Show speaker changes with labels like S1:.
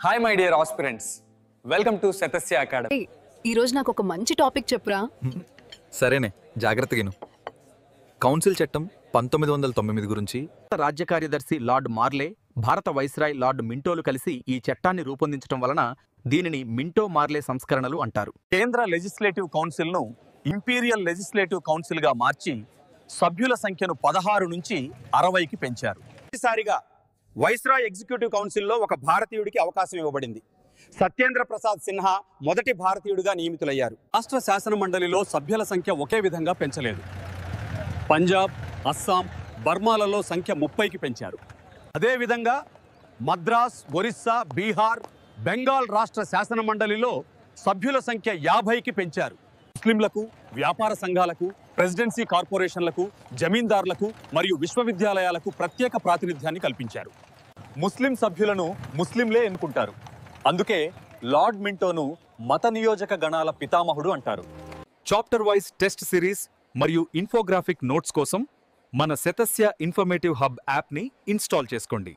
S1: Hi my dear aspirants, welcome to Shatasya academy.
S2: ఈ రోజు నాకు ఒక మంచి టాపిక్ చెప్పురా.
S3: సరేనే, జాగ్రత్తగాను. కౌన్సిల్ చట్టం 1909 గురించి
S4: రాజ్య కార్యదర్శి లార్డ్ మార్లే, భారత వైస్రాయ్ లార్డ్ మింటోలు కలిసి ఈ చట్టాన్ని రూపొందించడం వలన దీనిని మింటో మార్లే సంస్కరణలు అంటారు.
S5: కేంద్ర లెజిస్లేటివ్ కౌన్సిల్ను ఇంపీరియల్ లెజిస్లేటివ్ కౌన్సిల్గా మార్చి సభ్యుల సంఖ్యను 16 నుంచి 60కి పెంచారు. ఈసారిగా వైస్రాయ్ ఎగ్జిక్యూటివ్ కౌన్సిల్లో ఒక భారతీయుడికి అవకాశం ఇవ్వబడింది. సత్యేంద్ర ప్రసాద్ సిన్హా మొదటి భారతీయుడిగా నియమితులయ్యారు. రాష్ట్ర శాసన మండలిలో సభ్యుల సంఖ్య ఒకే విధంగా పెంచలేదు. పంజాబ్, అస్సాం, బర్మాలలో సంఖ్య 30కి పెంచారు. అదేవిధంగా మద్రాస్, ఒరిస్సా, బీహార్, బెంగాల్ రాష్ట్ర శాసన మండలిలో సభ్యుల సంఖ్య 50కి పెంచారు. ముస్లింలకు, వ్యాపార సంఘాలకు, ప్రెసిడెన్సీ కార్పొరేషన్లకు, జమీందారులకు మరియు విశ్వవిద్యాలయాలకు ప్రత్యేక ప్రాతినిధ్యాన్ని కల్పించారు. ముస్లిం సభ్యులను ముస్లింలే ఎన్నుకుంటారు. అందుకే లార్డ్ మింటోను మత నియోజక గణాల పితామహుడు అంటారు.
S3: చాప్టర్ వైజ్ టెస్ట్ సిరీస్ మరియు ఇన్ఫోగ్రాఫిక్ నోట్స్ కోసం మన శతస్య ఇన్ఫర్మేటివ్ హబ్ యాప్ని ఇన్స్టాల్ చేసుకోండి.